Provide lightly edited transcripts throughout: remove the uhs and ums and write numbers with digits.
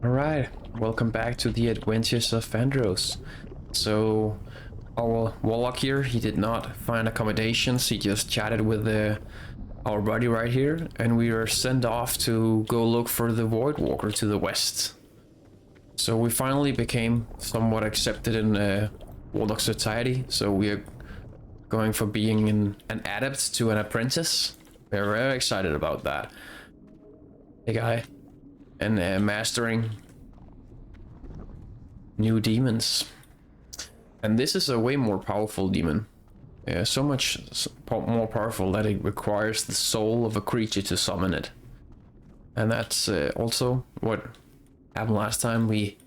Alright, welcome back to the adventures of Fandros. So, our Warlock here, he did not find accommodations, he just chatted with our buddy right here, and we are sent off to go look for the Void Walker to the west. So we finally became somewhat accepted in Warlock society, so we are going from being an adept to an apprentice. We're very excited about that. Hey guy. And mastering new demons. And this is a way more powerful demon. So much more powerful that it requires the soul of a creature to summon it. And that's also what happened last time. We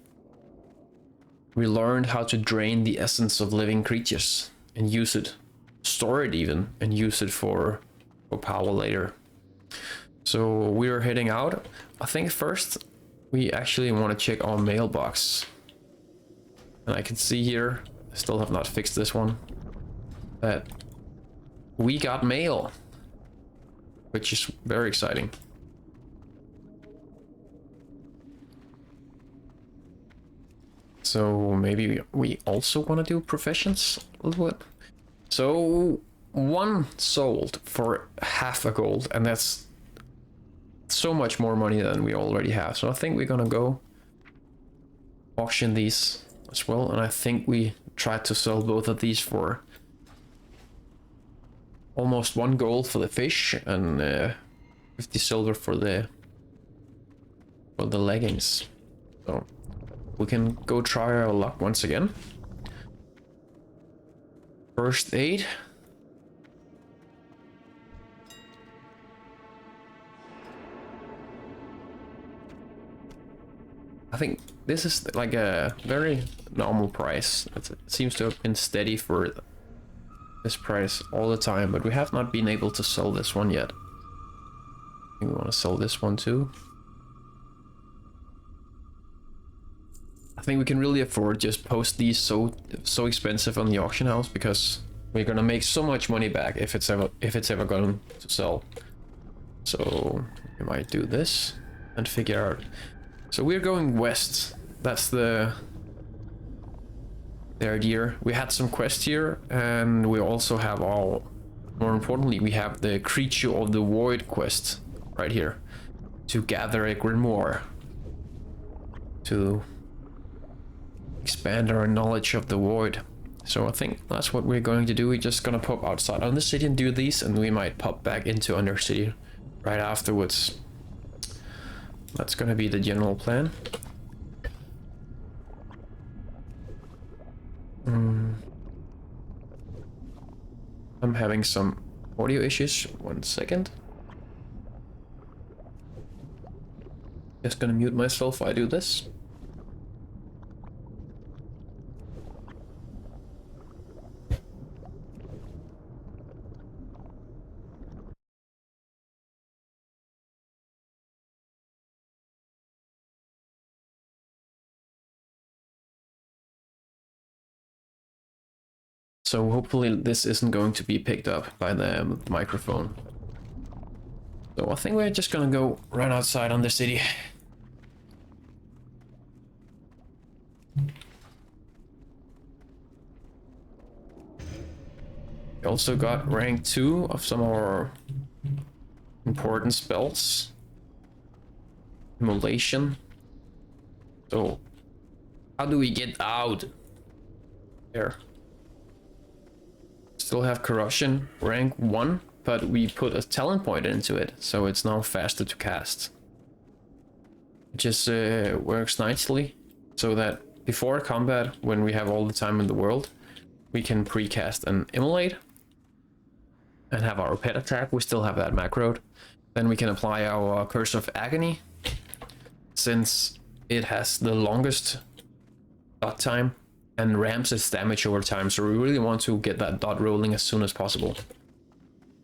learned how to drain the essence of living creatures and use it, store it even, and use it for power later. So we are heading out. I think first we actually want to check our mailbox. And I can see here, I still have not fixed this one, that we got mail, which is very exciting. So maybe we also want to do professions a little bit. So one sold for half a gold, and that's so much more money than we already have. So I think we're gonna go auction these as well, and I think we tried to sell both of these for almost 1 gold for the fish and 50 silver for the leggings. So we can go try our luck once again. First aid. I think this is like a very normal price. It seems to have been steady for this price all the time, but we have not been able to sell this one yet. I think we want to sell this one too. I think we can really afford just post these so expensive on the auction house, because we're gonna make so much money back if it's ever going to sell. So we might do this and figure out. So we're going west. That's the idea. We had some quests here, and we also have more importantly, we have the Creature of the Void quest right here to gather a Grimoire to expand our knowledge of the Void. So I think that's what we're going to do. We're just gonna pop outside on the city and do these, and we might pop back into Undercity right afterwards. That's gonna be the general plan. I'm having some audio issues. 1 second. Just gonna mute myself while I do this. So hopefully this isn't going to be picked up by the microphone. So I think we're just gonna go right outside on the city. We also got rank 2 of some of our important spells. Immolation. So how do we get out? There. Still have corruption, rank 1, but we put a talent point into it, so it's now faster to cast. It just works nicely, so that before combat, when we have all the time in the world, we can pre-cast and immolate and have our pet attack. We still have that macroed. Then we can apply our Curse of Agony, since it has the longest dot time and ramps its damage over time, so we really want to get that dot rolling as soon as possible.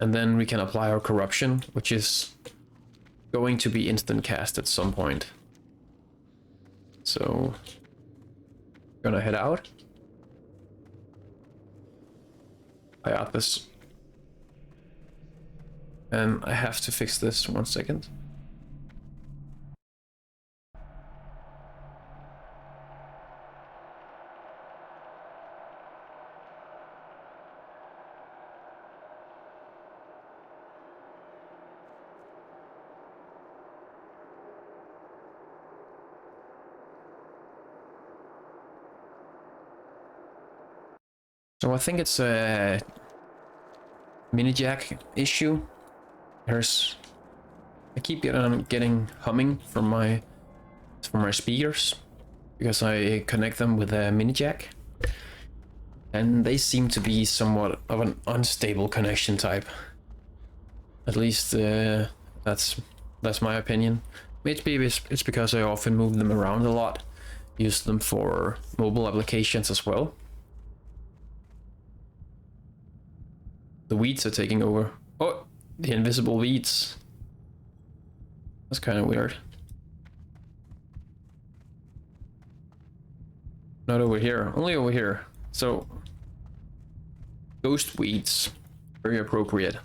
And then we can apply our corruption, which is going to be instant cast at some point. So gonna head out. I got this. And I have to fix this 1 second. So I think it's a mini jack issue. I keep getting humming from my speakers because I connect them with a mini jack, and they seem to be somewhat of an unstable connection type. At least that's my opinion. Maybe it's because I often move them around a lot, use them for mobile applications as well. The weeds are taking over. Oh, the invisible weeds. That's kind of weird. Not over here, only over here. So, ghost weeds, very appropriate.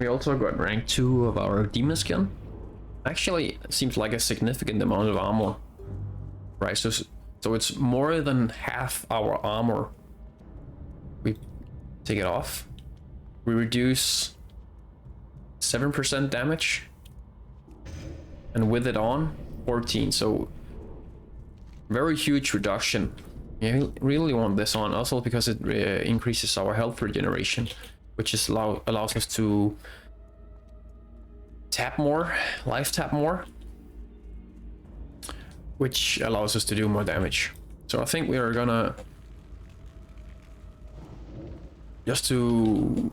We also got rank 2 of our demon skin. Actually, it seems like a significant amount of armor. Right, so it's more than half our armor. We take it off. We reduce 7% damage. And with it on, 14. So very huge reduction. You really want this on, also because it increases our health regeneration, which is allows us to tap more, life tap more, which allows us to do more damage. So I think we are gonna just to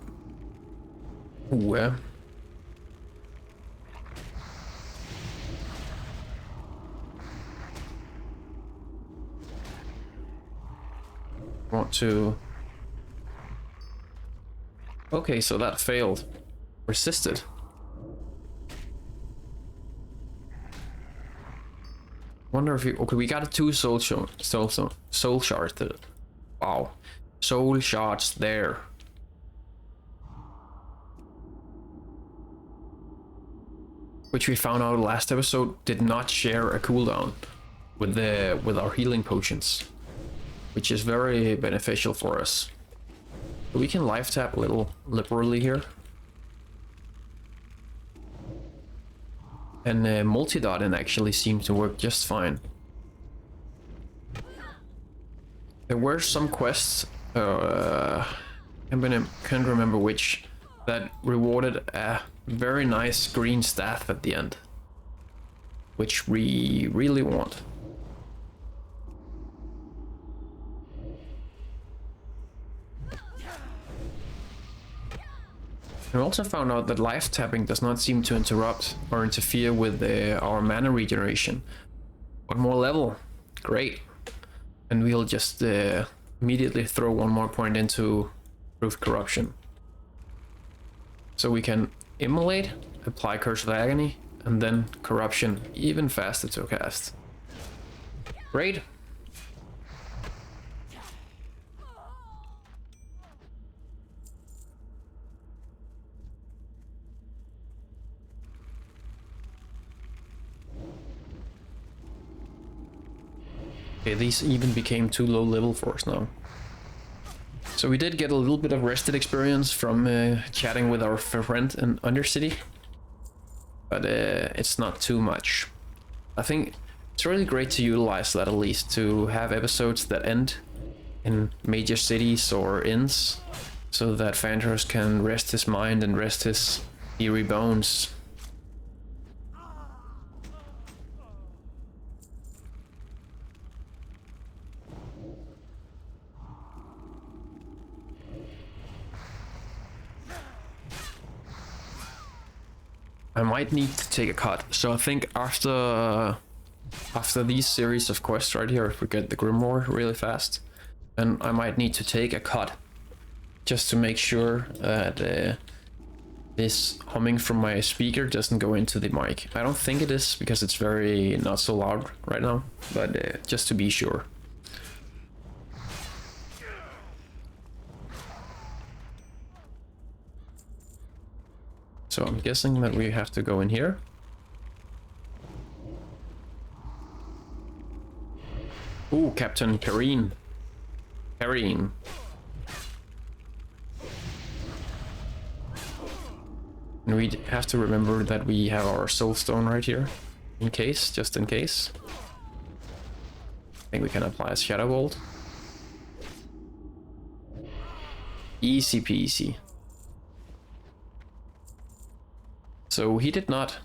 want to. Okay, so that failed. Resisted. Wonder if okay, we got a 2 soul shards. Wow, soul shards there. Which we found out last episode did not share a cooldown with our healing potions, which is very beneficial for us. We can life tap a little liberally here. And multi-dotting actually seemed to work just fine. There were some quests, can't remember which, that rewarded a very nice green staff at the end, which we really want. I also found out that life tapping does not seem to interrupt or interfere with our mana regeneration. One more level, great. And we'll just immediately throw one more point into Proof Corruption. So we can Immolate, apply Curse of Agony, and then Corruption even faster to cast. Great. Okay, these even became too low level for us now. So we did get a little bit of rested experience from chatting with our friend in Undercity, but it's not too much. I think it's really great to utilize that, at least to have episodes that end in major cities or inns, so that Fandros can rest his mind and rest his eerie bones. I might need to take a cut, so I think after these series of quests right here, if we get the Grimoire really fast, then I might need to take a cut, just to make sure that this humming from my speaker doesn't go into the mic. I don't think it is, because it's very not so loud right now, but just to be sure. So I'm guessing that we have to go in here. Ooh, Captain Kareen. And we have to remember that we have our soul stone right here, in case, just in case. I think we can apply a shadow bolt. Easy peasy. So he did not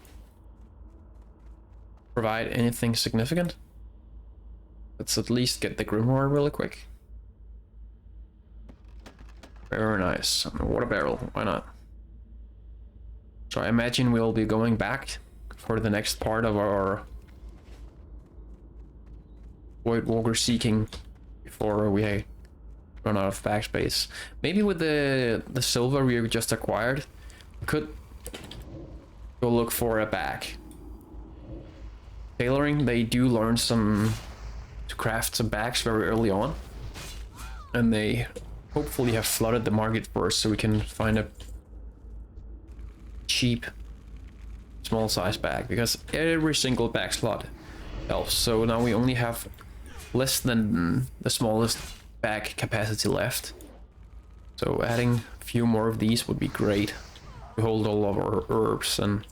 provide anything significant. Let's at least get the Grimoire really quick. Very nice. Water barrel, why not? So I imagine we'll be going back for the next part of our Void Walker seeking before we run out of backspace. Maybe with the silver we just acquired, we could go look for a bag. Tailoring, they do learn to craft some bags very early on, and they hopefully have flooded the market first so we can find a cheap small size bag, because every single bag slot helps. So now we only have less than the smallest bag capacity left, so adding a few more of these would be great to hold all of our herbs and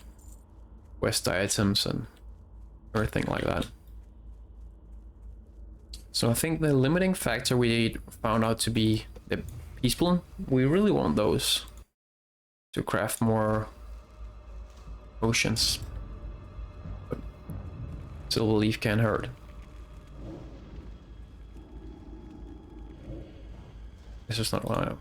quest items and everything like that. So I think the limiting factor we found out to be the peace bloom. We really want those to craft more potions, but silver leaf can't hurt. This is not what I am.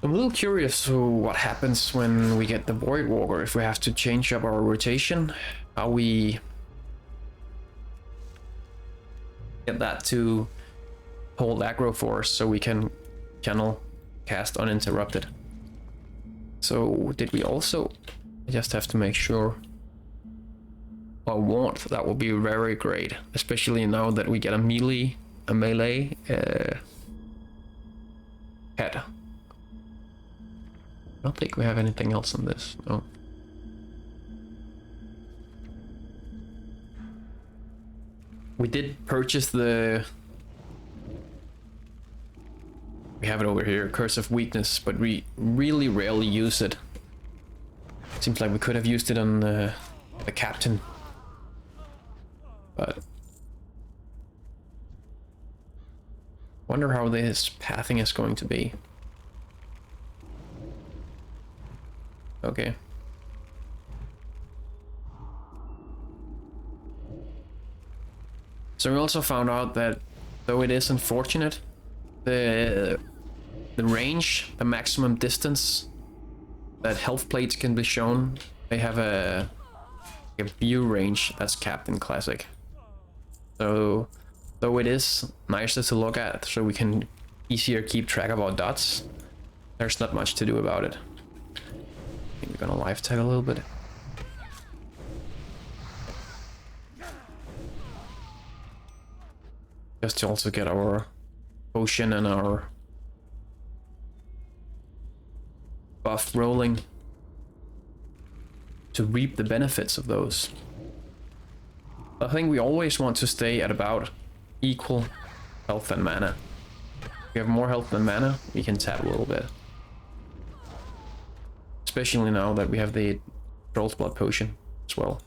I'm a little curious to what happens when we get the Void Walker, if we have to change up our rotation, how we get that to hold aggro for us so we can channel cast uninterrupted. So did we also, I just have to make sure, warmth, that will be very great, especially now that we get a melee head. I don't think we have anything else on this, no. We did purchase we have it over here, Curse of Weakness, but we really rarely use it. Seems like we could have used it on the captain, but wonder how this pathing is going to be. Okay. So we also found out that, though it is unfortunate, the range, the maximum distance that health plates can be shown, they have a view range that's capped in Classic. So though it is nicer to look at, so we can easier keep track of our dots, there's not much to do about it. I think we're gonna life tag a little bit. Just to also get our potion and our buff rolling to reap the benefits of those. I think we always want to stay at about equal health and mana. If we have more health than mana, we can tap a little bit. Especially now that we have the Troll's Blood potion as well.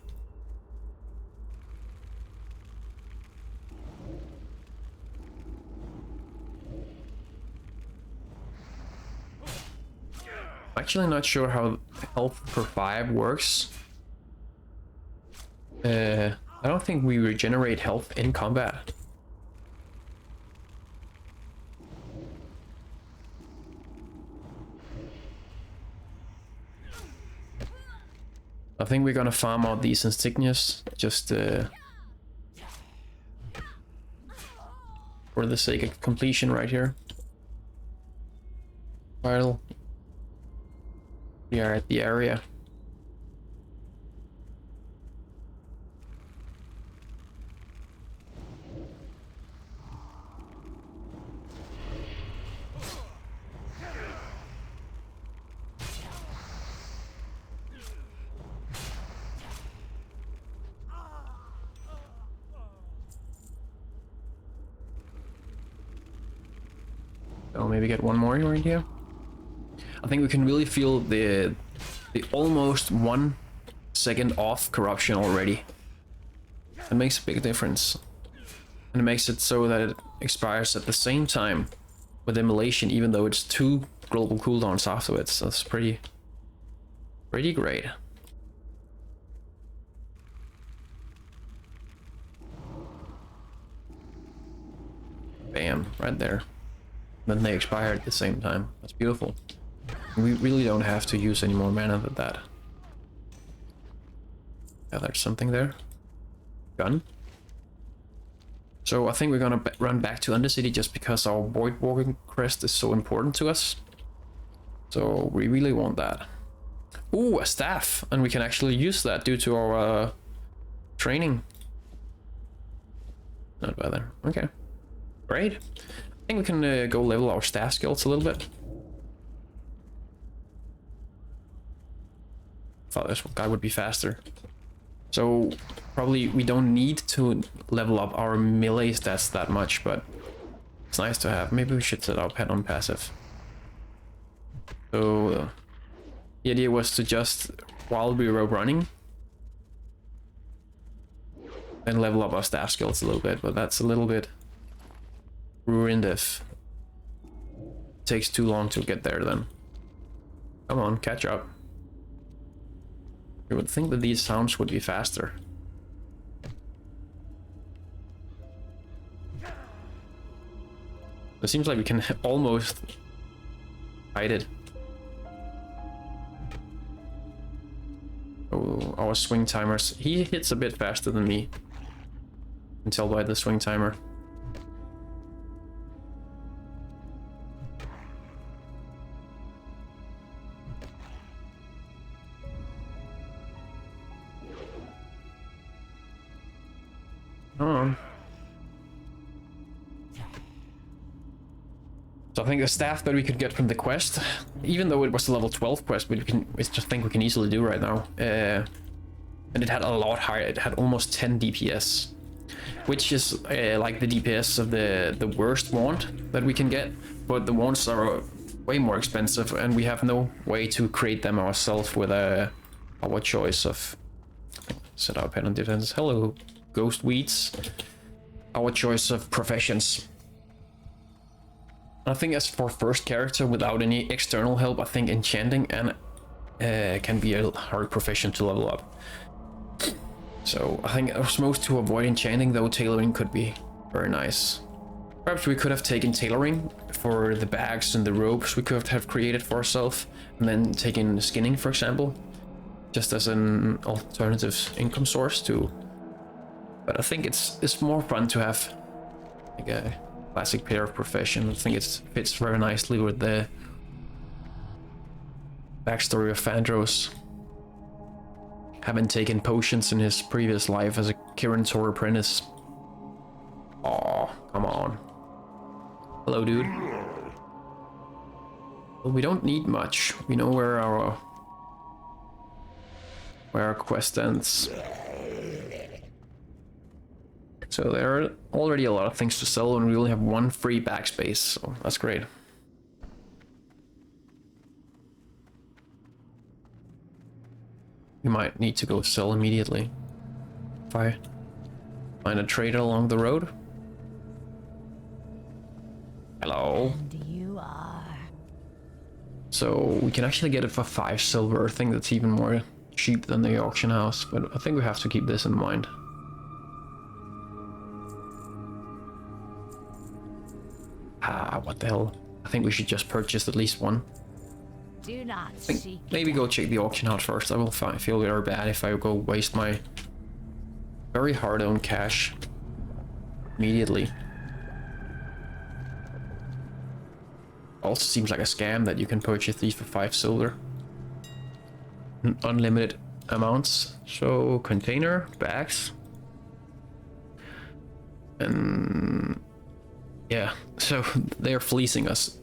I'm actually not sure how health per 5 works. I don't think we regenerate health in combat. I think we're gonna farm out these insignias just for the sake of completion right here. While we are at the area. maybe get one more right here. I think we can really feel the almost 1 second off corruption already. It makes a big difference. And it makes it so that it expires at the same time with immolation, even though it's 2 global cooldowns afterwards. So that's pretty great. Bam, right there. Then they expire at the same time. That's beautiful. We really don't have to use any more mana than that. Yeah, there's something there. Gun. So I think we're gonna run back to Undercity just because our Void Walking crest is so important to us. So we really want that. Ooh, a staff! And we can actually use that due to our training. Not bad there. Okay. Great. I think we can go level our staff skills a little bit. Thought this guy would be faster. So probably we don't need to level up our melee stats that much, but it's nice to have. Maybe we should set our pet on passive. So the idea was to just, while we were running, and level up our staff skills a little bit, but that's a little bit ruined if it takes too long to get there then. Come on, catch up. You would think that these sounds would be faster. It seems like we can almost hide it. Oh, our swing timers. He hits a bit faster than me. You can tell by the swing timer. So I think the staff that we could get from the quest, even though it was a level 12 quest, but I just think we can easily do right now. And it had a lot higher, it had almost 10 DPS, which is like the DPS of the worst wand that we can get, but the wands are way more expensive and we have no way to create them ourselves with our choice of... Set our pet on defense. Hello, ghost weeds. Our choice of professions. I think as for first character without any external help, I think enchanting and can be a hard profession to level up. So I think as most to avoid enchanting, though tailoring could be very nice. Perhaps we could have taken tailoring for the bags and the robes we could have created for ourselves, and then taken skinning, for example, just as an alternative income source too. But I think it's more fun to have like a classic pair of profession. I think it fits very nicely with the backstory of Fandros, having taken potions in his previous life as a Kirin apprentice. Oh, come on. Hello, dude. Well, we don't need much. We know where our quest ends. So there are already a lot of things to sell and we only have 1 free backspace, so that's great. We might need to go sell immediately. If I find a trader along the road. Hello. And you are. So we can actually get it for 5 silver. I think that's even more cheap than the auction house, but I think we have to keep this in mind. What the hell? I think we should just purchase at least 1. Do not seek. Maybe go check the auction house first. I will feel very bad if I go waste my very hard-earned cash immediately. Also seems like a scam that you can purchase these for 5 silver. Unlimited amounts. So container, bags. And yeah, so they're fleecing us.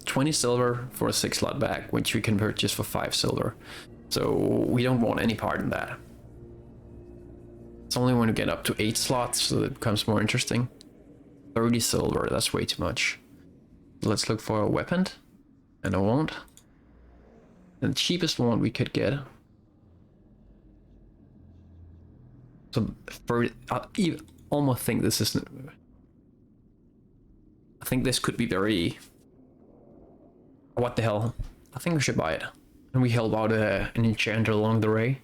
20 silver for a 6-slot bag, which we can purchase for 5 silver. So we don't want any part in that. It's only when we get up to 8 slots so it becomes more interesting. 30 silver, that's way too much. let's look for a weapon and a wand. And the cheapest wand we could get. So for I almost think this is. I think this could be very. What the hell? I think we should buy it. And we help out an enchanter along the way.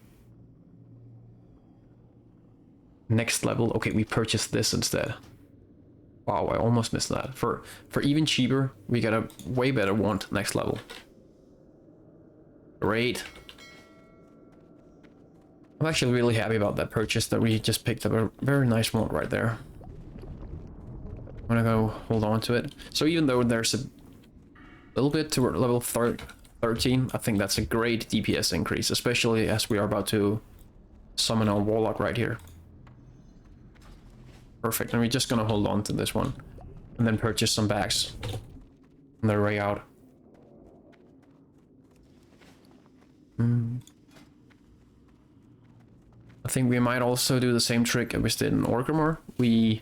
Next level. Okay, we purchased this instead. Wow, I almost missed that. For even cheaper, we got a way better wand next level. Great. I'm actually really happy about that purchase, that we just picked up a very nice wand right there. I'm gonna go hold on to it. So even though there's a little bit to level 13, I think that's a great DPS increase, especially as we are about to summon our Warlock right here. Perfect, and we're just gonna hold on to this one and then purchase some bags on their way out. I think we might also do the same trick as we did in Grimoire. We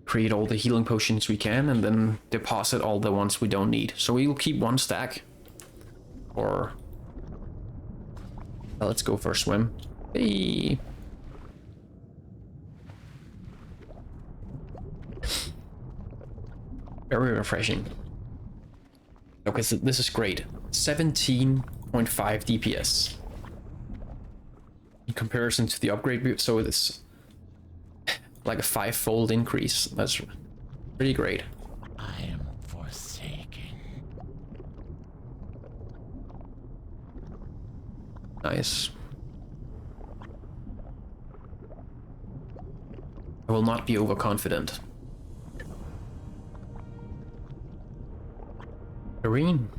create all the healing potions we can and then deposit all the ones we don't need. So we'll keep one stack. Or let's go for a swim. Hey. Very refreshing. Okay, so this is great. 17.5 DPS. In comparison to the upgrade, so it's like a 5-fold increase. That's pretty great. I am forsaken. Nice. I will not be overconfident. Green.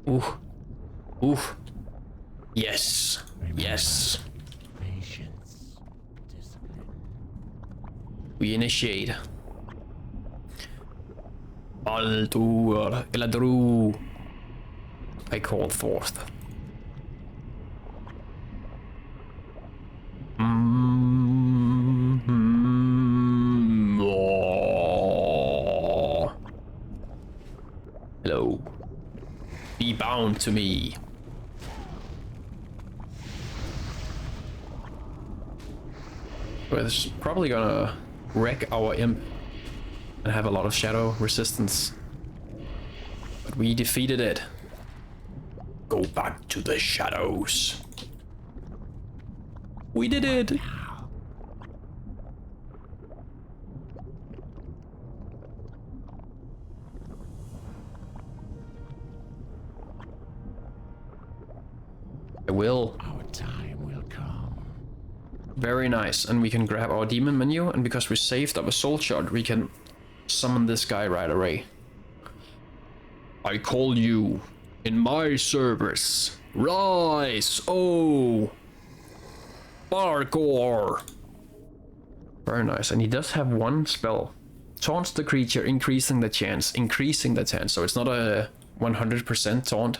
Ooh. Oof. Yes. Yes. Patience. Discipline. We initiate. Altur Eladru. I call forth. Oh. Hello. Be bound to me. Well, this is probably gonna wreck our imp and have a lot of shadow resistance. But we defeated it. Go back to the shadows. We did it! I will. Our time will come. Very nice, and we can grab our demon menu, and because we saved up a soul shard, we can summon this guy right away. I call you in my service. Rise, oh, Bargor. Very nice, and he does have one spell. Taunts the creature, increasing the chance, so it's not a 100% taunt.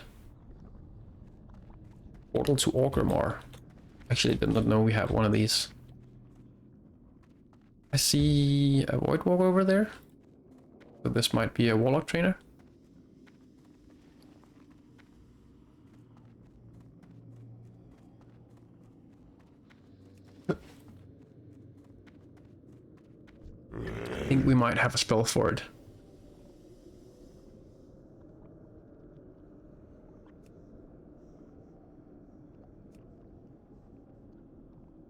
Portal to Grimoire. Actually, did not know we have one of these. I see a Void Walk over there. So this might be a Warlock trainer. I think we might have a spell for it.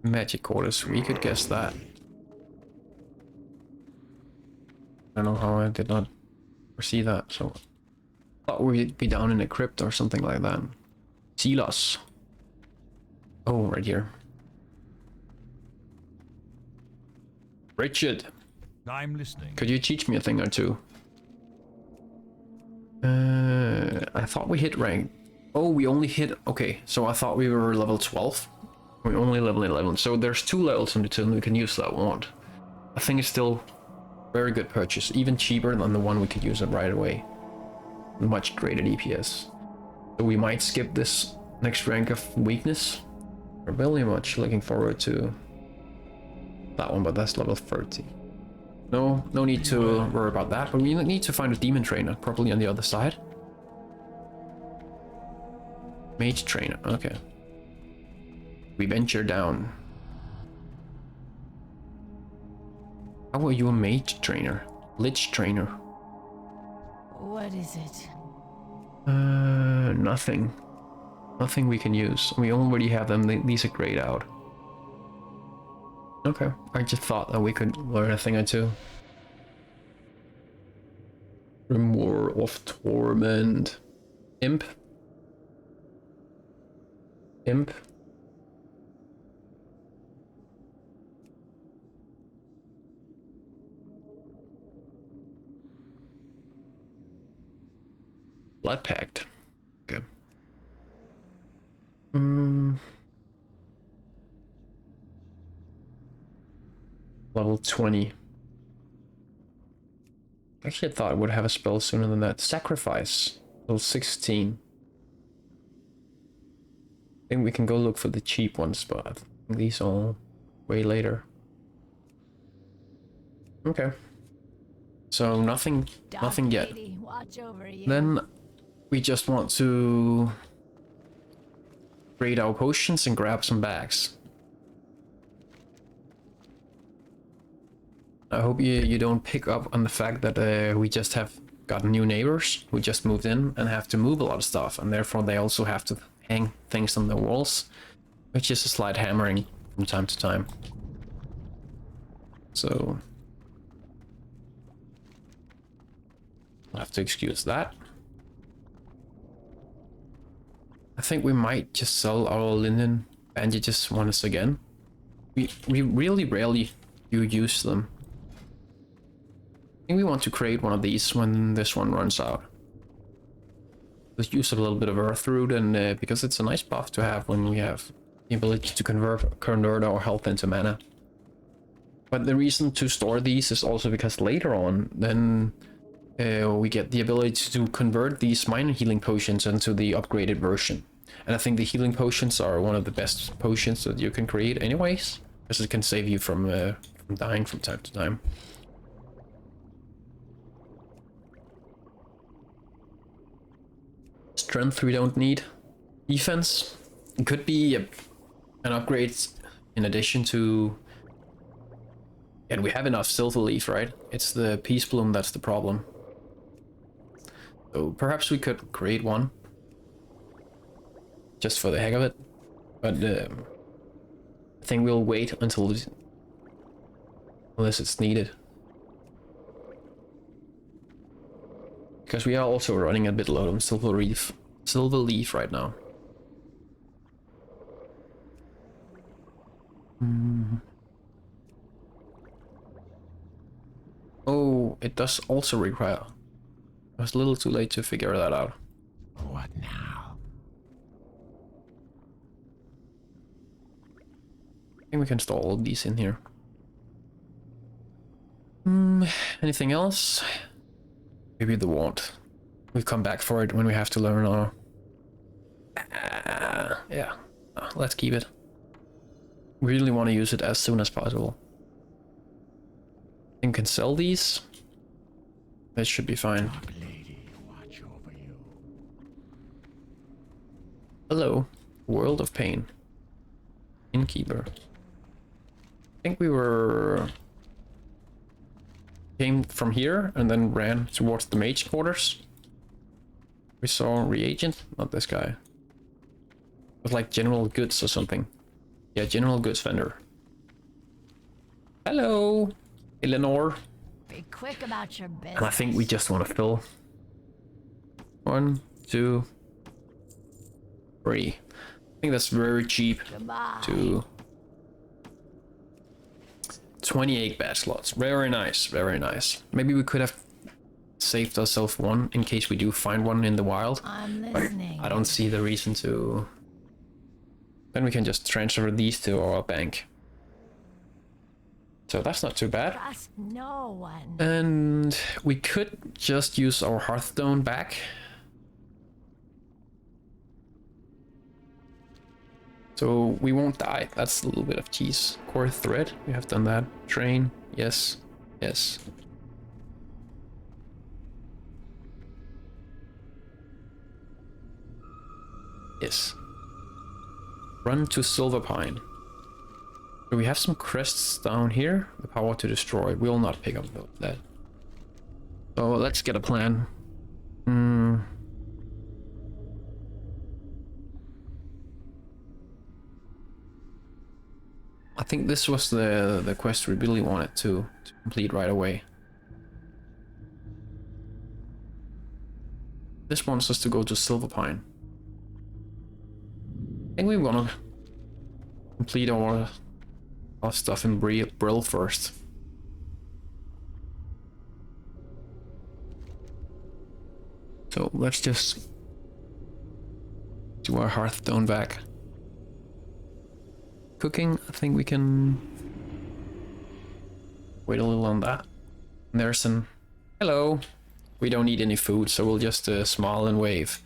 Magic quarters, we could guess that. I don't know how I did not foresee that, so thought we'd be down in a crypt or something like that. Silas. Oh, right here. Richard. I'm listening. Could you teach me a thing or two? I thought we hit rank. Oh, we only hit. Okay, so I thought we were level 12. We only level 11, so there's 2 levels on the tin we can use that want. I think it's still very good purchase, even cheaper than the one we could use it right away. Much greater DPS. So we might skip this next rank of weakness. We're very much looking forward to that one, but that's level 30. No need to worry about that, but we need to find a demon trainer, probably on the other side. Mage trainer, okay. We venture down. How are you a mage trainer? Lich trainer? What is it? Nothing. Nothing we can use. We already have them. These are grayed out. Okay. I just thought that we could learn a thing or two. Grimoire of Torment. Imp. Imp. Blood Pact. Okay. Level 20. Actually, I thought I would have a spell sooner than that. Sacrifice. Level 16. I think we can go look for the cheap ones, but I think these all way later. Okay. So nothing yet. Lady, watch over you. Then we just want to trade our potions and grab some bags. I hope you don't pick up on the fact that we just have got new neighbors who just moved in and have to move a lot of stuff, and therefore they also have to hang things on the walls, which is a slight hammering from time to time. So I'll have to excuse that. I think we might just sell our linen bandages once again. We really rarely do use them. I think we want to create one of these when this one runs out. Let's use a little bit of earth root, and because it's a nice buff to have when we have the ability to convert our health into mana. But the reason to store these is also because later on, then we get the ability to convert these minor healing potions into the upgraded version. And I think the healing potions are one of the best potions that you can create anyways, because it can save you from dying from time to time. Strength we don't need. Defense, it could be an upgrade in addition to... And we have enough Silver Leaf, right? It's the Peace Bloom that's the problem. So perhaps we could create one. Just for the heck of it. But I think we'll wait until... unless it's needed. Because we are also running a bit low on Silver Leaf right now. Oh, it does also require... I was a little too late to figure that out. What now? I think we can store all of these in here. Anything else? Maybe the wand. We come back for it when we have to learn our... yeah. Let's keep it. We really want to use it as soon as possible. I think we can sell these. That should be fine. Lady, watch over you. Hello. World of Pain. Innkeeper. I think we came from here and then ran towards the mage quarters. We saw reagent, not this guy. It was like general goods or something. Yeah, general goods vendor. Hello, Eleanor. Be quick about your business. And I think we just want to fill 1, 2, 3. I think that's very cheap. Goodbye. To 28 bad slots. Very nice, very nice. Maybe we could have saved ourselves one in case we do find one in the wild. I'm listening. I don't see the reason to Then we can just transfer these to our bank. So that's not too bad. Trust no one. And we could just use our Hearthstone back. So we won't die. That's a little bit of cheese. Core thread, we have done that. Train, yes, yes. Yes. Run to Silverpine. So we have some crests down here. The power to destroy. We'll not pick up that. So let's get a plan. I think this was the quest we really wanted to complete right away. This wants us to go to Silverpine. I think we want to complete our stuff in Brill first. So let's just do our Hearthstone back. Cooking, I think we can wait a little on that. And there's some... Hello! We don't need any food, so we'll just smile and wave.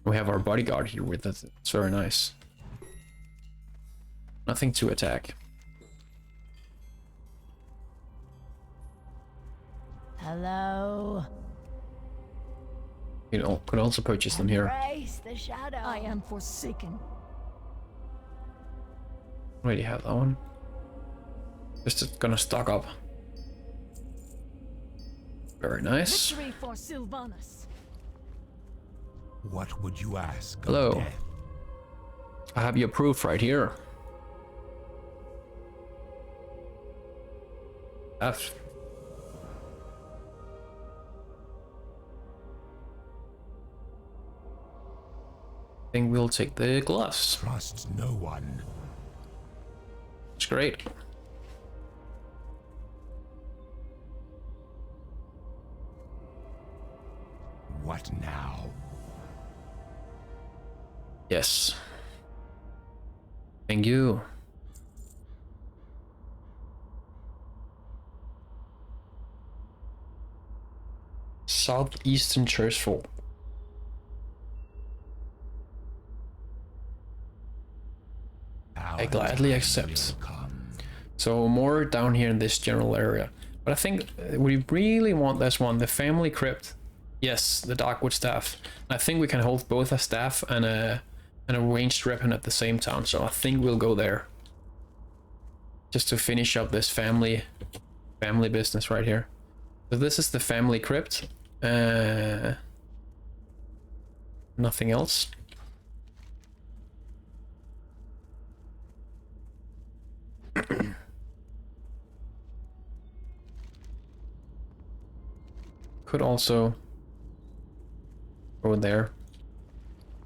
We have our bodyguard here with us. It's very nice. Nothing to attack. Hello. You know, could also purchase them here. Embrace the shadow. I am forsaken. Already have that one. Just gonna stock up. Very nice. Victory for Sylvanas. What would you ask? of Hello. death? I have your proof right here. F. I think we'll take the gloves. Trust no one. It's great. What now? Yes. Thank you. Southeastern Churchful. I gladly accept. So more down here in this general area. But I think we really want this one, the family crypt. Yes, the Darkwood staff. I think we can hold both a staff and a ranged weapon at the same time. So I think we'll go there. Just to finish up this family business right here. So this is the family crypt. Nothing else. Could also go there.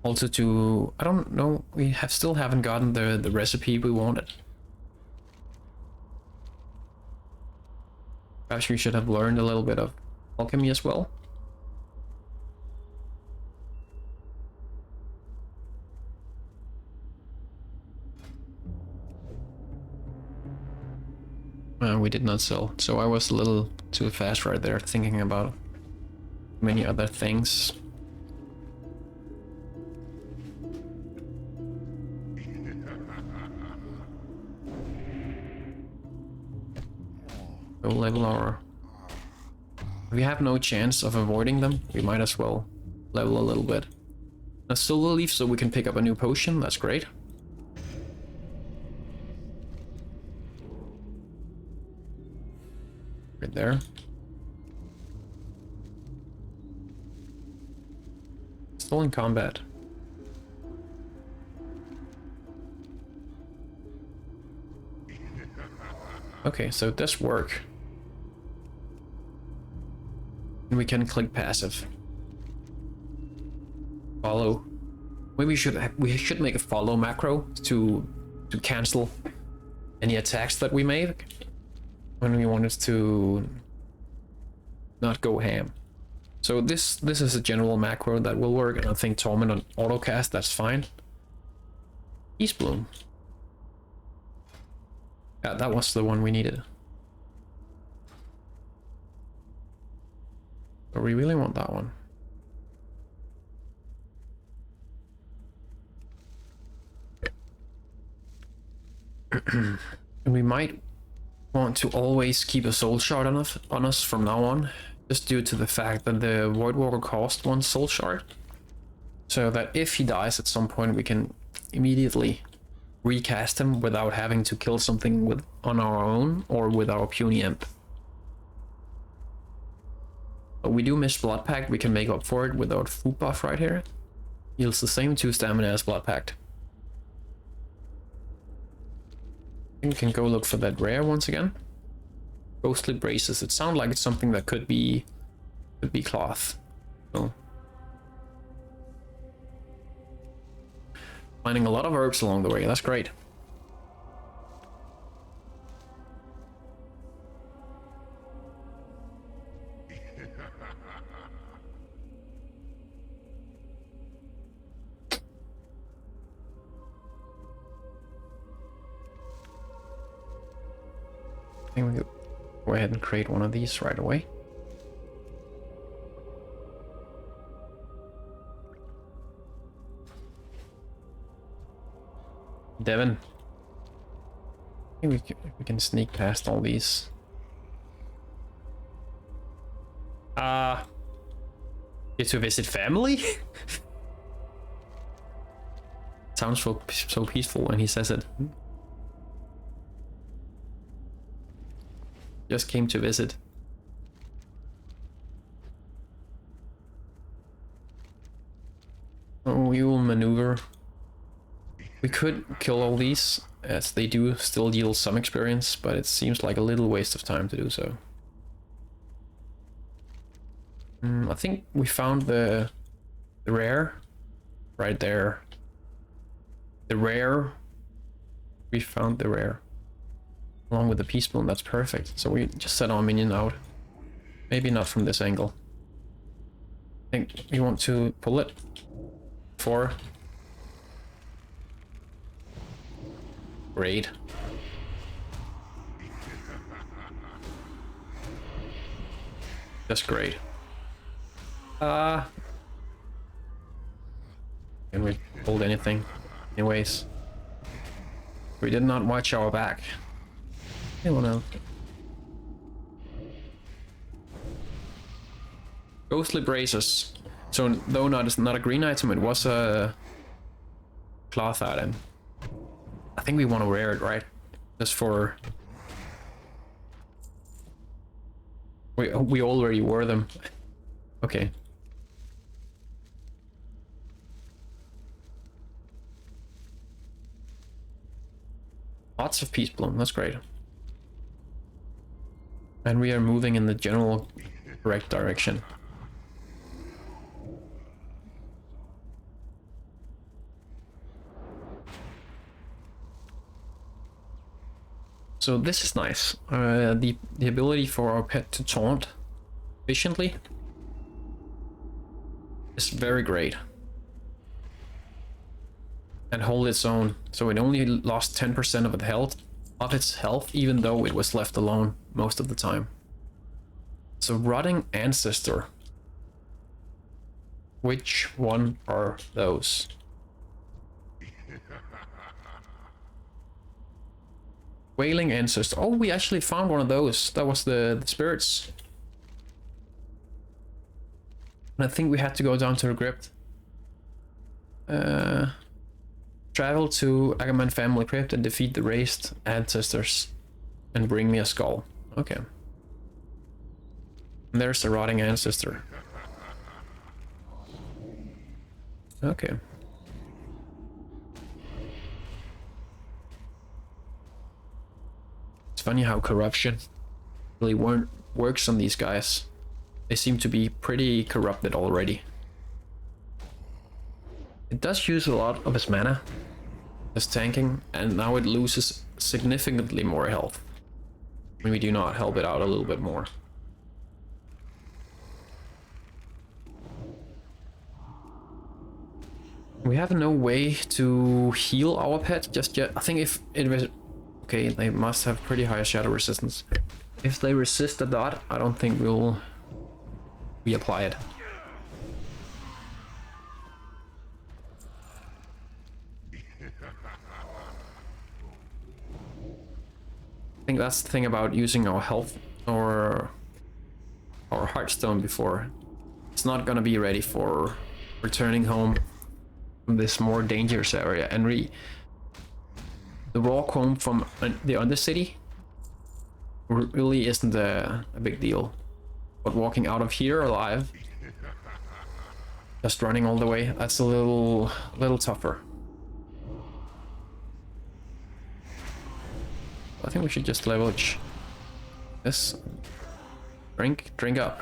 Also to, I don't know, we still haven't gotten the recipe we wanted. Perhaps we should have learned a little bit of alchemy as well. We did not sell, so I was a little too fast right there, thinking about many other things. Go level our... If we have no chance of avoiding them, we might as well level a little bit. A silver leaf so we can pick up a new potion, that's great. Right there. Still in combat. Okay, so it does work. And we can click passive. Follow. Maybe we should make a follow macro to cancel any attacks that we make when we want us to not go ham. So this is a general macro that will work, and I think Torment on autocast, that's fine. Peace Bloom. Yeah, that was the one we needed. But we really want that one. And we might want to always keep a soul shard on us from now on, just due to the fact that the Void Walker cost 1 soul shard. So that if he dies at some point, we can immediately recast him without having to kill something on our own or with our puny imp. But we do miss Blood Pact, we can make up for it with our food buff right here. Heals the same 2 stamina as Blood Pact. We can go look for that rare once again. Ghostly Braces, it sounds like it's something that could be cloth. So finding a lot of herbs along the way, that's great. I think we could go ahead and create one of these right away. Devin. I think we can sneak past all these. Get to visit family? Sounds so peaceful when he says it. Just came to visit. Oh, we will maneuver. We could kill all these, as they do still yield some experience, but it seems like a little waste of time to do so. I think we found the rare right there. The rare. We found the rare. Along with the Peace Bloom, that's perfect. So we just set our minion out. Maybe not from this angle. I think we want to pull it. 4. Great. Just great. Can we hold anything? Anyways. We did not watch our back. I wanna... Ghostly Braces. So though not a green item, it was a cloth item. I think we want to wear it, right? Just for... We already wore them. Okay. Lots of Peace Bloom, that's great. And we are moving in the general correct direction. So this is nice. The ability for our pet to taunt efficiently is very great. And hold its own. So it only lost 10% of its health, even though it was left alone most of the time. So Rotting Ancestor. Which one are those? Wailing Ancestor. Oh, we actually found one of those. That was the spirits. And I think we had to go down to the crypt. Travel to Agaman family crypt and defeat the raised ancestors and bring me a skull. Okay. And there's the Rotting Ancestor. Okay. It's funny how corruption really works on these guys. They seem to be pretty corrupted already. It does use a lot of its mana as tanking, and now it loses significantly more health when we do not help it out a little bit more. We have no way to heal our pet just yet. I think if it was... Okay, they must have pretty high shadow resistance. If they resist the dot, I don't think we'll reapply it. I think that's the thing about using our health or our heartstone before. It's not gonna be ready for returning home from this more dangerous area. And the walk home from the Undercity really isn't a big deal. But walking out of here alive, just running all the way, that's a little tougher. I think we should just leverage this. Drink up.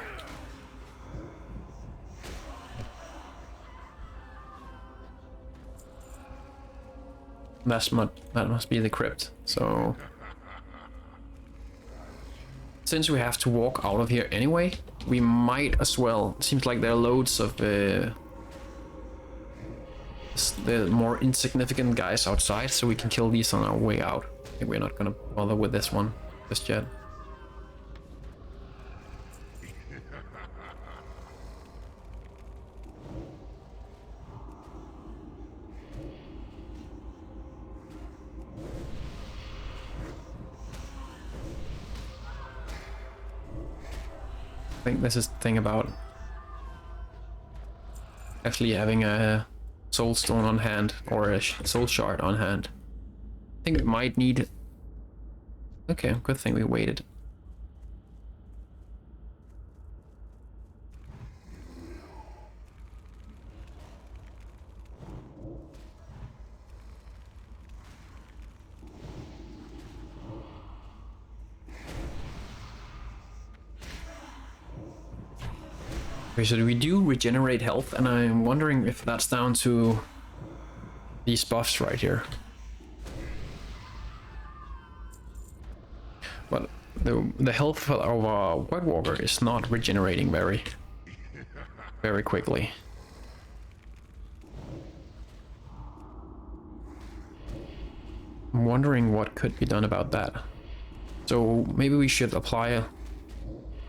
That must be the crypt. So since we have to walk out of here anyway, we might as well. It seems like there are loads of the more insignificant guys outside, so we can kill these on our way out. I think we're not gonna bother with this one just yet. I think this is the thing about actually having a soul stone on hand or a soul shard on hand. I think we might need... Okay, good thing we waited. Okay, so we do regenerate health, and I'm wondering if that's down to these buffs right here. But the health of our White Walker is not regenerating very quickly. I'm wondering what could be done about that. So maybe we should apply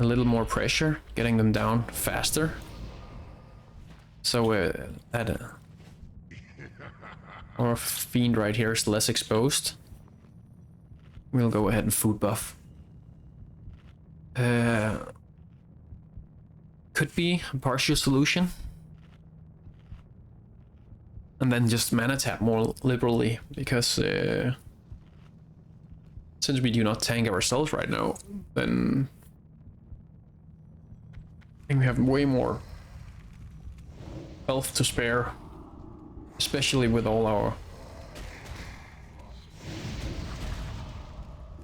a little more pressure, getting them down faster. So that our fiend right here is less exposed. We'll go ahead and food buff. Could be a partial solution. And then just mana tap more liberally, because since we do not tank ourselves right now, then I think we have way more health to spare, especially with all our...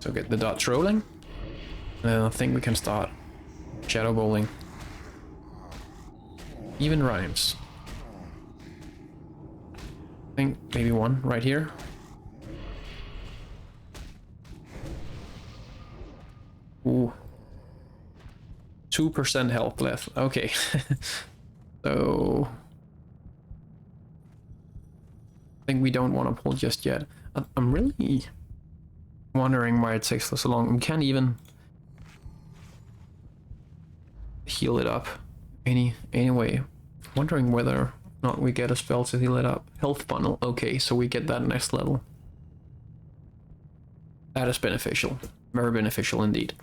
So get the dot trolling, and then I think we can start shadow bowling. Even rhymes. I think maybe one right here. Ooh. 2% health left. Okay. So I think we don't want to pull just yet. I'm really wondering why it takes so long. We can't even heal it up anyway. Wondering whether or not we get a spell to heal it up. Health funnel. Okay, so we get that next level. That is beneficial. Very beneficial indeed.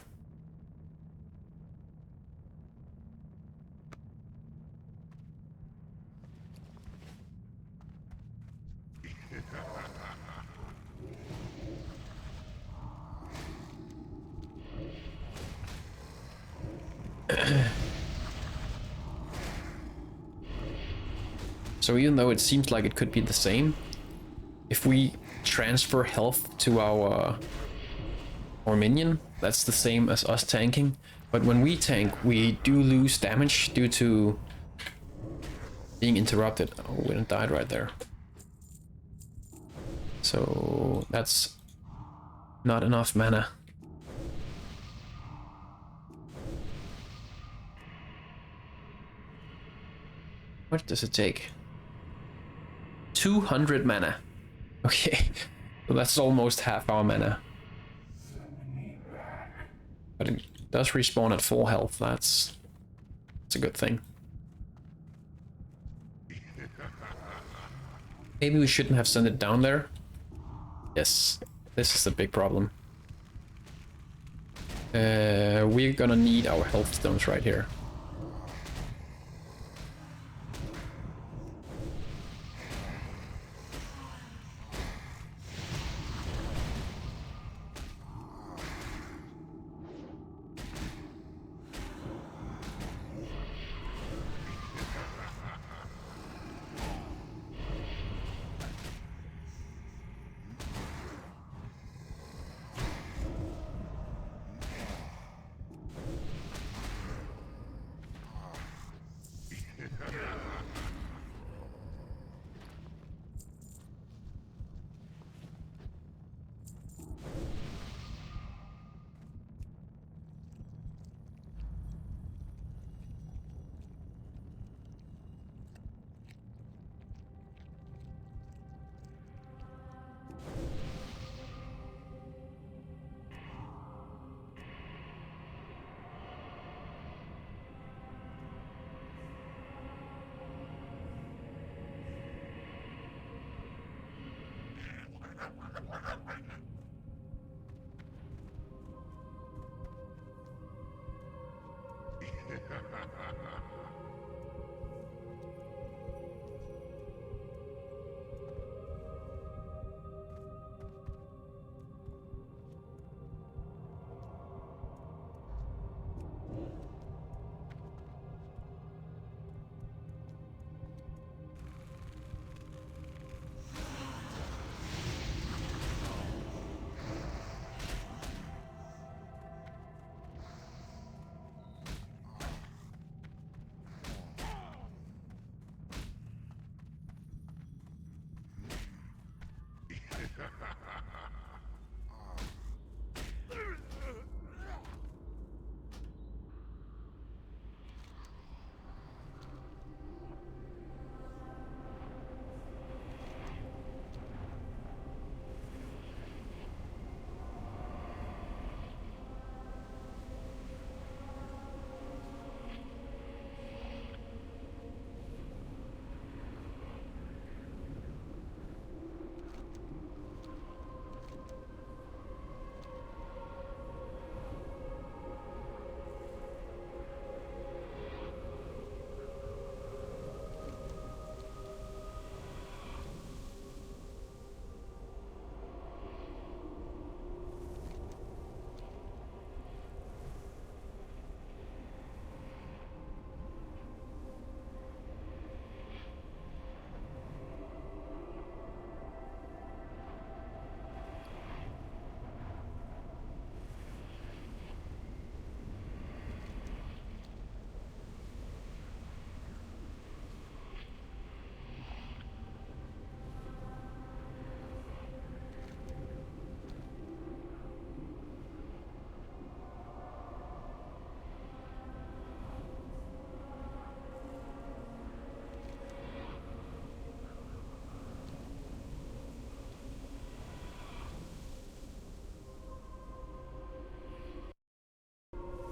So even though it seems like it could be the same, if we transfer health to our minion, that's the same as us tanking. But when we tank, we do lose damage due to being interrupted. Oh, we didn't die right there. So that's not enough mana. What does it take? 200 mana. Okay, so that's almost half our mana. But it does respawn at full health. That's a good thing. Maybe we shouldn't have sent it down there. Yes, this is the big problem. We're gonna need our health stones right here.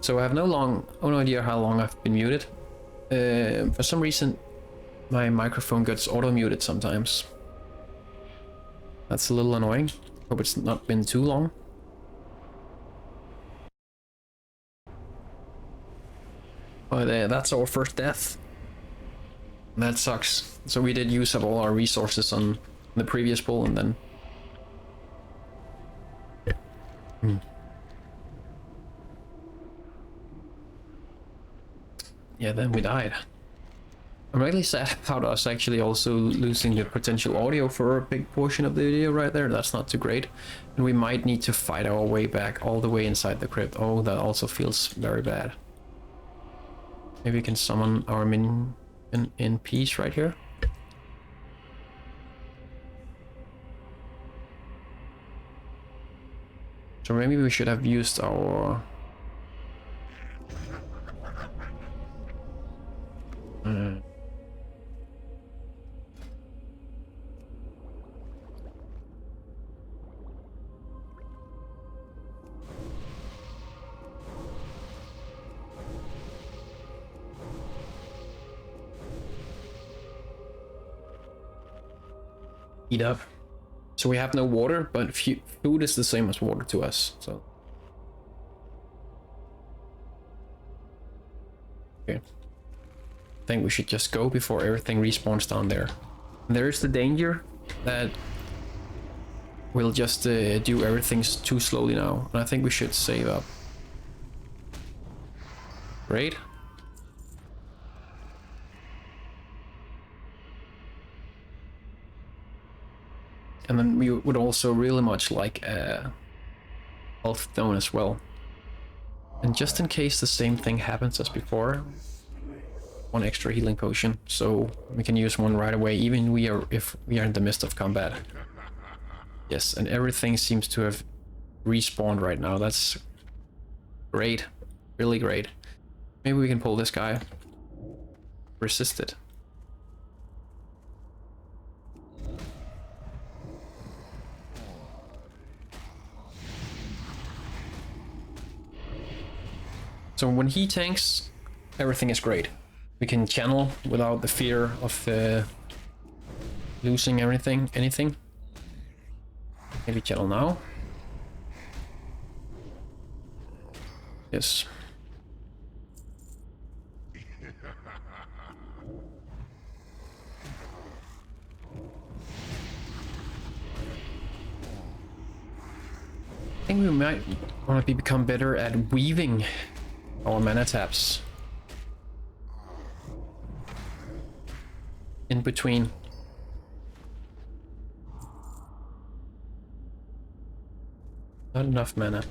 So I have no idea how long I've been muted. For some reason, my microphone gets auto-muted sometimes. That's a little annoying. Hope it's not been too long. But that's our first death. That sucks. So we did use up all our resources on the previous pull, and then... Yeah, then we died. I'm really sad about us actually also losing the potential audio for a big portion of the video right there. That's not too great. And we might need to fight our way back all the way inside the crypt. Oh, that also feels very bad. Maybe we can summon our minion in peace right here. So maybe we should have used our... eat up. So we have no water, but food is the same as water to us. So okay, I think we should just go before everything respawns down there. And there is the danger that we'll just do everything too slowly now, and I think we should save up. Great. And then we would also really much like a health stone as well. And just in case the same thing happens as before, one extra healing potion, so we can use one right away, even if we are in the midst of combat. Yes, and everything seems to have respawned right now. That's great, really great. Maybe we can pull this guy. Resist it. So when he tanks, everything is great. We can channel without the fear of losing anything. Maybe channel now. Yes. I think we might want to become better at weaving our mana taps in between. Not enough mana.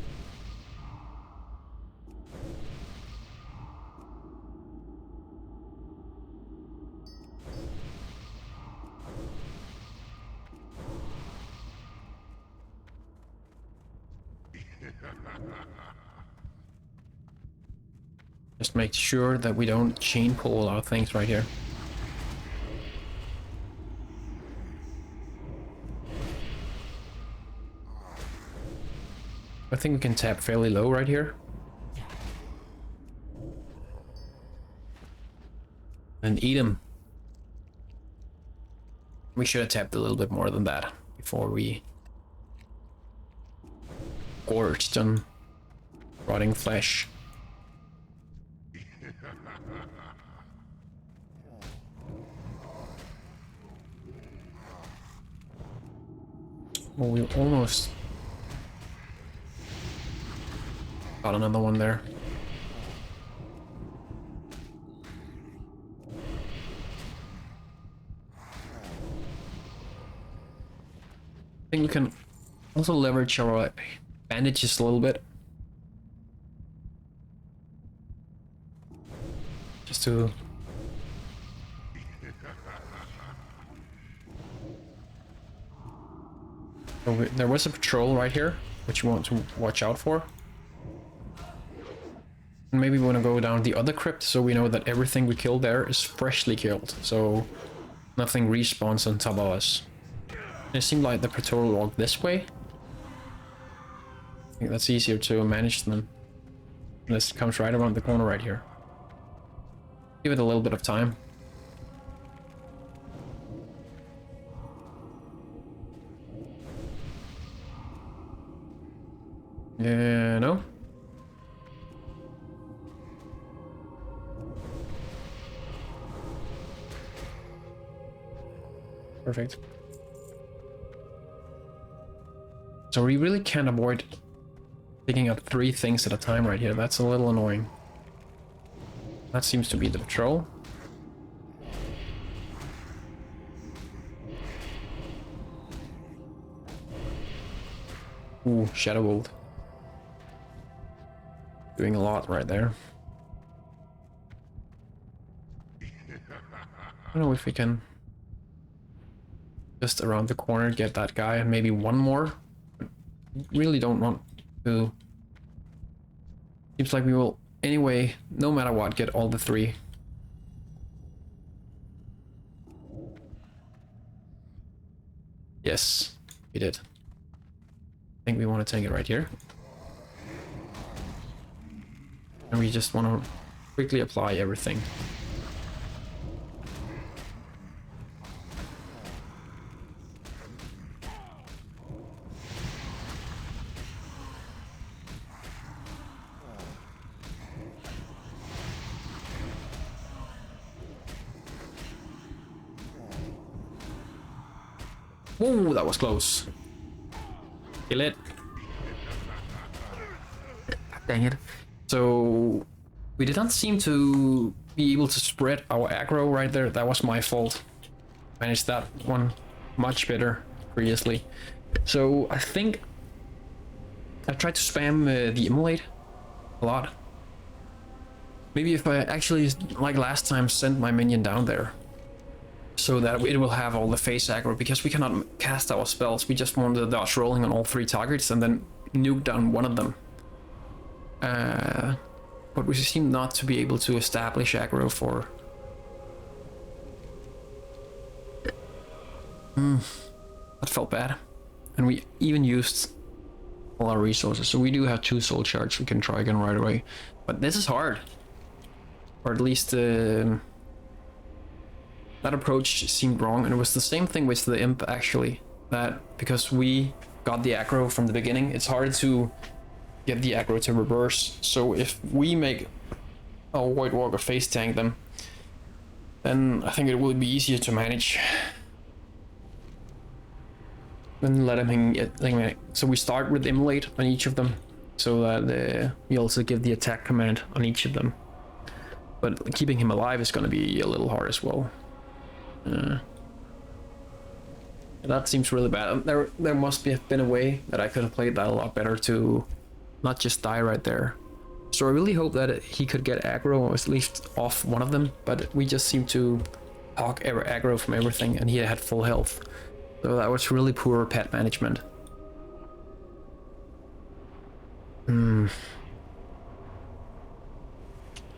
Just make sure that we don't chain pull our things right here. I think we can tap fairly low right here. And eat him. We should have tapped a little bit more than that before we gorged on rotting flesh. Well, we almost got another one there. I think we can also leverage our bandages a little bit. Just to... There was a patrol right here, which you want to watch out for. And maybe we want to go down the other crypt, so we know that everything we kill there is freshly killed, so nothing respawns on top of us. It seemed like the patrol walked this way. I think that's easier to manage them. This comes right around the corner right here. Give it a little bit of time. Yeah, no? Perfect. So we really can't avoid picking up 3 things at a time right here. That's a little annoying. That seems to be the patrol. Ooh, Shadow Bolt. Doing a lot right there. I don't know if we can just around the corner get that guy and maybe one more. Really don't want to. Seems like we will anyway, no matter what, get all the 3. Yes, we did. I think we want to take it right here. And we just want to quickly apply everything. Whoa, that was close. Kill it. Dang it. So we did not seem to be able to spread our aggro right there. That was my fault. Managed that one much better previously. So I think I tried to spam the immolate a lot. Maybe if I actually, like last time, sent my minion down there so that it will have all the face aggro, because we cannot cast our spells. We just want the dodge rolling on all 3 targets and then nuke down one of them. But we seem not to be able to establish aggro for... That felt bad. And we even used all our resources, so we do have 2 soul shards we can try again right away. But this is hard. Or at least that approach seemed wrong, and it was the same thing with the imp actually. That because we got the aggro from the beginning, it's hard to get the aggro to reverse. So if we make our White Walker face tank them, then I think it will be easier to manage. Then let him get, so we start with immolate on each of them, so that we also give the attack command on each of them. But keeping him alive is going to be a little hard as well. That seems really bad. There must have been a way that I could have played that a lot better to not just die right there. So I really hope that he could get aggro, or at least off one of them, but we just seemed to hog aggro from everything, and he had full health. So that was really poor pet management. And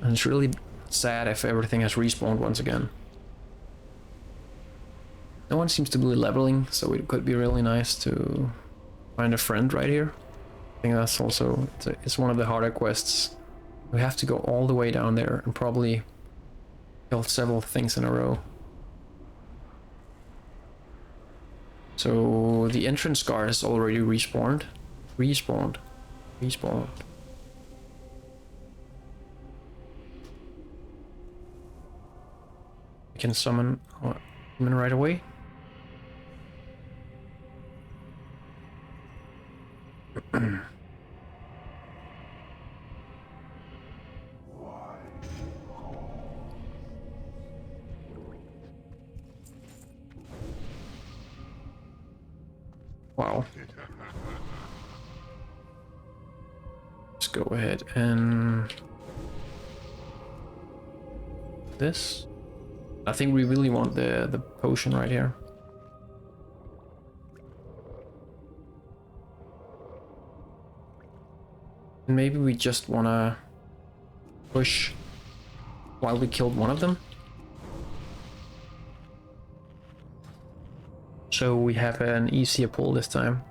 it's really sad if everything has respawned once again. No one seems to be leveling, so it could be really nice to find a friend right here. I think that's also, it's one of the harder quests. We have to go all the way down there and probably kill several things in a row. So the entrance guard is already respawned. Respawned. We can summon him right away. Wow. Let's go ahead and this. I think we really want the potion right here. And maybe we just wanna push while we killed one of them. So we have an easier pull this time.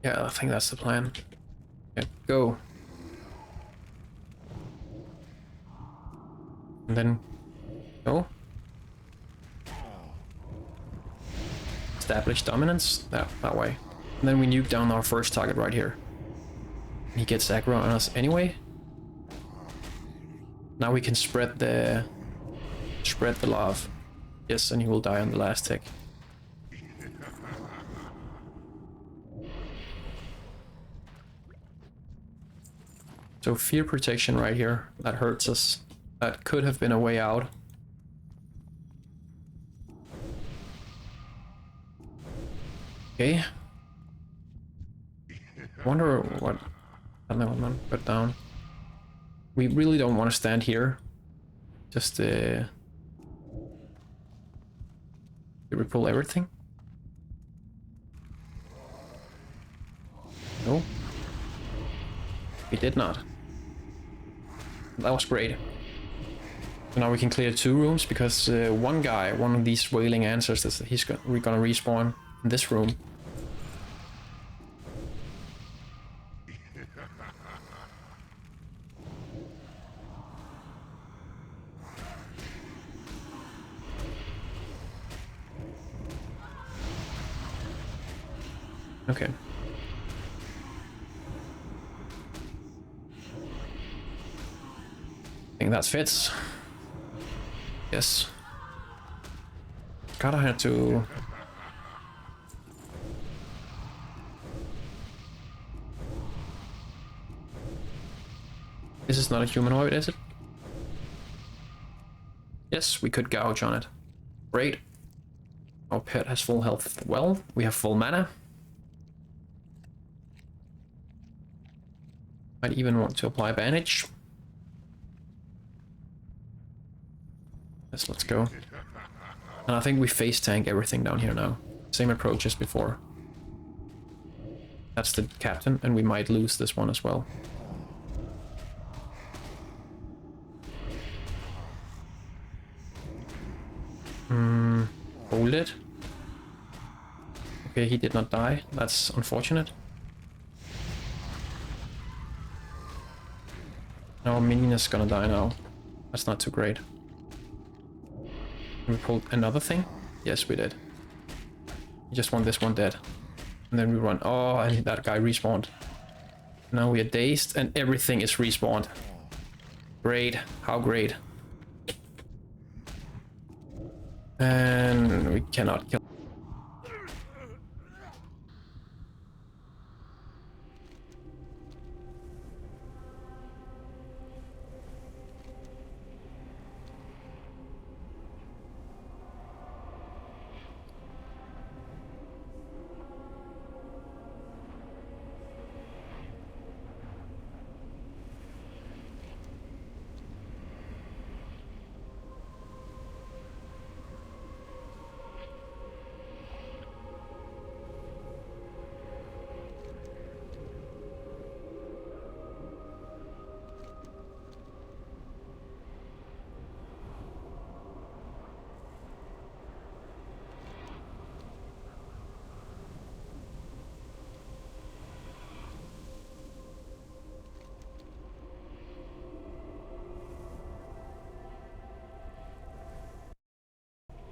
Yeah, I think that's the plan. Yeah, go. And then go. Establish dominance that way. And then we nuke down our first target right here. He gets aggro on us anyway. Now we can spread the love. Yes, and he will die on the last tick. So fear protection right here, that hurts us. That could have been a way out. Okay. Wonder what another one put down. We really don't want to stand here. Just did we pull everything? No. We did not. That was great. So now we can clear 2 rooms because one of these wailing ancestors, we're gonna respawn in this room. Okay. I think that fits. Yes. Gotta have to... This is not a humanoid, is it? Yes, we could gouge on it. Great. Our pet has full health. Well, we have full mana. Might even want to apply bandage. Yes, let's go. And I think we face tank everything down here now. Same approach as before. That's the captain, and we might lose this one as well. Hold it. Okay, he did not die. That's unfortunate. Our minion is gonna die now. That's not too great. We pulled another thing? Yes, we did. We just want this one dead. And then we run. Oh, and that guy respawned. Now we are dazed and everything is respawned. Great. How great. And we cannot kill.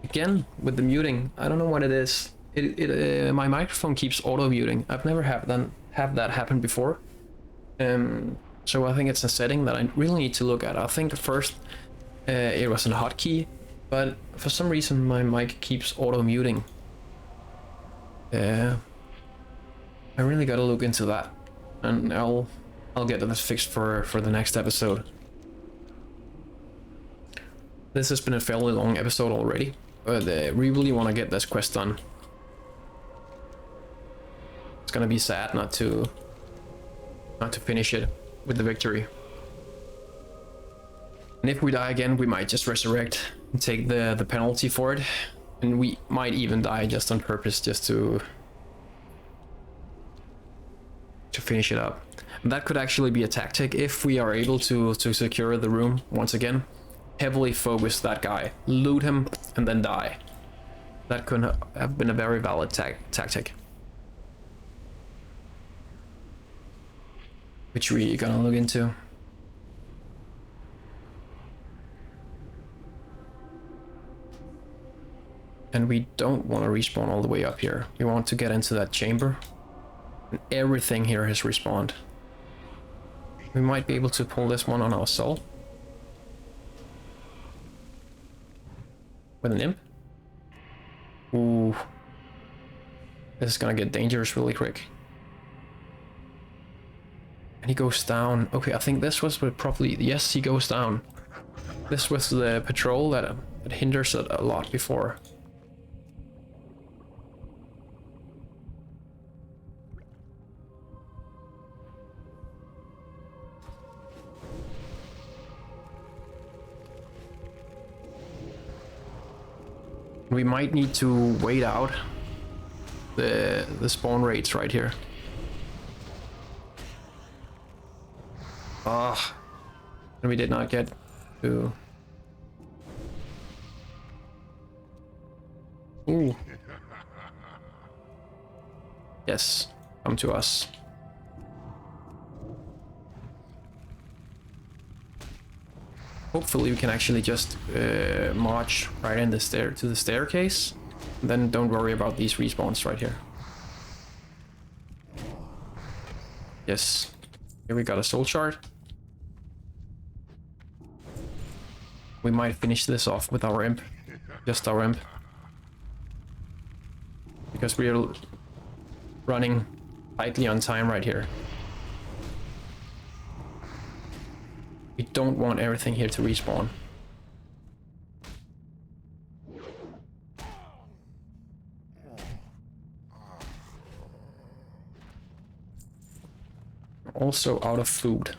Again, with the muting, I don't know what it is. My microphone keeps auto muting. I've never have that happen before. So I think it's a setting that I really need to look at. I think at first it was a hotkey, but for some reason my mic keeps auto muting. I really gotta look into that, and I'll get this fixed for the next episode. This has been a fairly long episode already. But we really want to get this quest done. It's gonna be sad not to finish it with the victory. And if we die again, we might just resurrect and take the penalty for it. And we might even die just on purpose, just to finish it up. And that could actually be a tactic if we are able to secure the room once again. Heavily focus that guy, loot him, and then die. That could have been a very valid tactic. Which we're gonna look into. And we don't want to respawn all the way up here. We want to get into that chamber. And everything here has respawned. We might be able to pull this one on our soul. With an imp. Ooh. This is gonna get dangerous really quick. And he goes down. Okay, I think this was probably... Yes, he goes down. This was the patrol that hinders it a lot before. We might need to wait out the spawn rates right here. Ah, and we did not get to. Ooh. Yes, come to us. Hopefully we can actually just march right in the to the staircase, and then don't worry about these respawns right here. Yes, here we got a soul shard. We might finish this off with our imp, just our imp. because we are running tightly on time right here. We don't want everything here to respawn. Also out of food.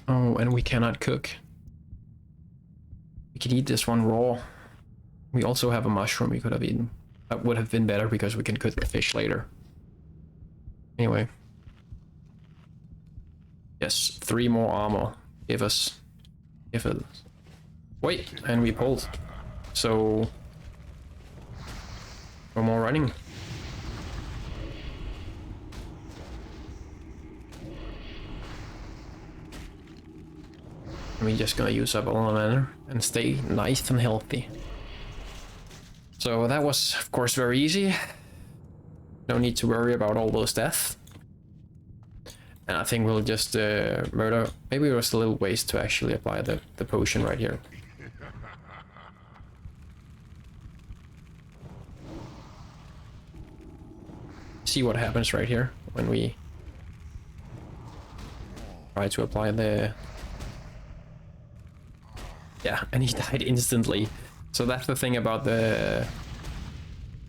Oh, and we cannot cook. We could eat this one raw. We also have a mushroom we could have eaten. That would have been better because we can cook the fish later. Anyway. Yes, 3 more armor. Give us. Wait, and we pulled. So no more running. We're just gonna use up all the mana and stay nice and healthy. So that was, of course, very easy. No need to worry about all those deaths. And I think we'll just murder. Maybe it was a little waste to actually apply the potion right here. See what happens right here when we try to apply the... Yeah, and he died instantly. So that's the thing about the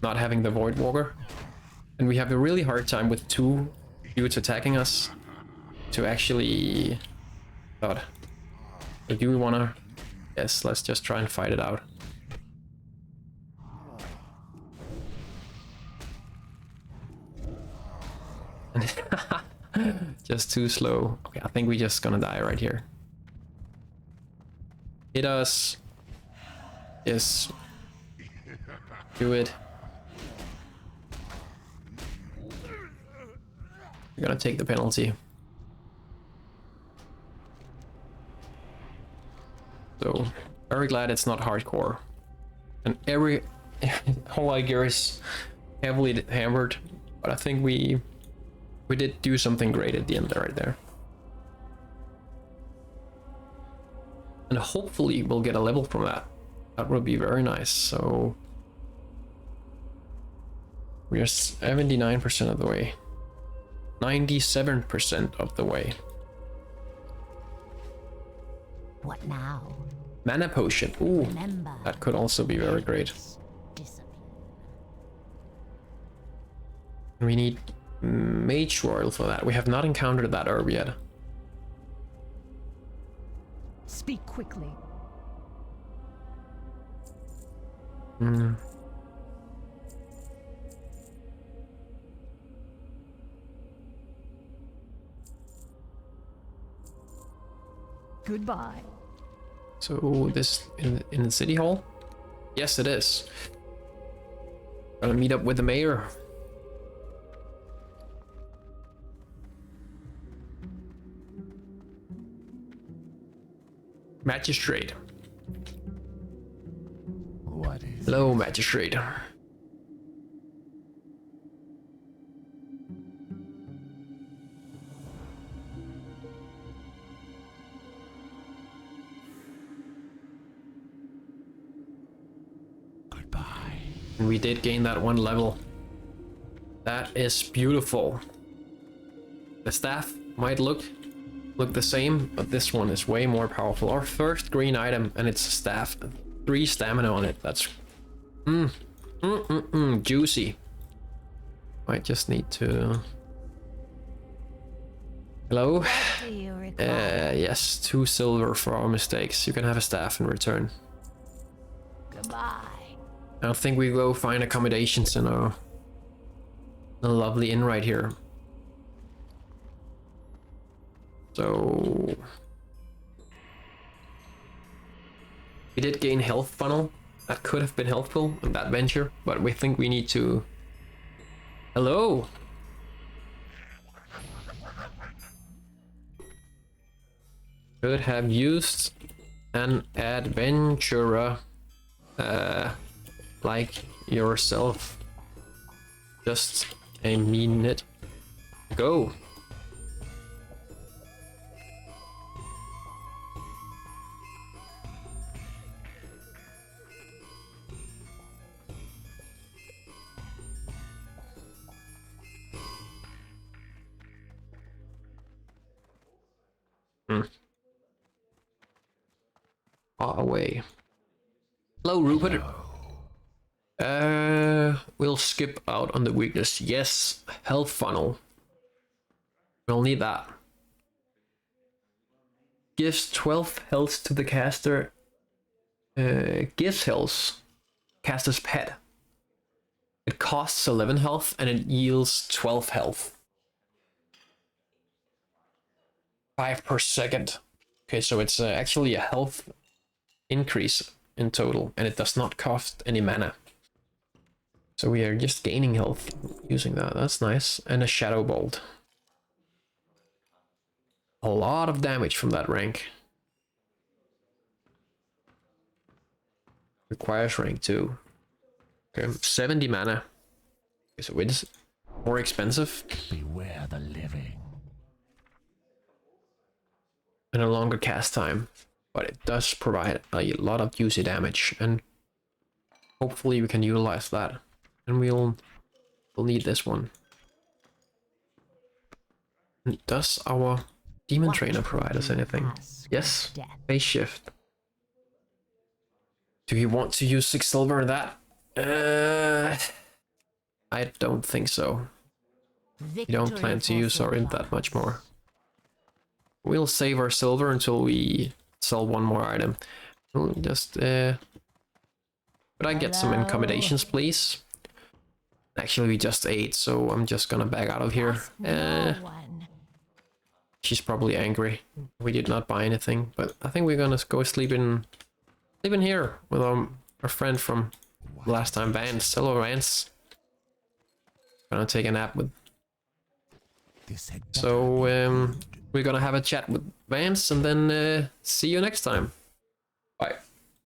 not having the Void Walker. And we have a really hard time with 2 dudes attacking us to actually... God. But do we wanna... Yes, let's just try and fight it out. Just too slow. Okay, I think we're just gonna die right here. Hit us. Yes. Do it. We're gonna take the penalty. So, very glad it's not hardcore. And every whole gear is heavily hammered, but I think we did do something great at the end right there. And hopefully we'll get a level from that. That would be very nice. So we are 79% of the way. 97% of the way. What now? Mana potion. Ooh, Remember, that could also be very great. discipline. We need Mage Royal for that. We have not encountered that herb yet. Speak quickly. Goodbye. So this in the city hall? Yes, it is. Gonna meet up with the mayor. Magistrate. What is Hello, magistrate. goodbye? We did gain that 1 level. That is beautiful. The staff might look the same, but this one is way more powerful. Our first green item, and it's a staff. 3 stamina on it. That's juicy. Might just need to... Hello? What do you require? Yes, 2 silver for our mistakes. You can have a staff in return. Goodbye. I think we go find accommodations in a lovely inn right here. So we did gain health funnel. That could have been helpful in that venture, but we think we need to... Hello? Could have used an adventurer like yourself. Just a minute ago. far away. Hello, Rupert. We'll skip out on the weakness. Yes, health funnel. We'll need that. Gives 12 health to the caster. Gives health. Caster's pet. It costs 11 health and it yields 12 health. 5 per second. Okay, so it's actually a health increase in total, and it does not cost any mana. So we are just gaining health using that. That's nice. And a shadow bolt. A lot of damage from that rank. Requires rank 2. Okay, 70 mana. Okay, so it's more expensive. Beware the living. And a longer cast time. But it does provide a lot of juicy damage. And hopefully we can utilize that. And we'll need this one. And does our demon trainer provide us anything? Yes. Phase shift. Do we want to use 6 silver in that? I don't think so. We don't plan to use our imp that much more. We'll save our silver until we sell one more item. We'll just could I get some accommodations, please? Actually, we just ate, so I'm just gonna back out of here. She's probably angry. We did not buy anything, but I think we're gonna go sleep in here with our friend from last time, Vance. Hello, Vance. Gonna take a nap with. So we're gonna have a chat with Vance and then see you next time. Bye.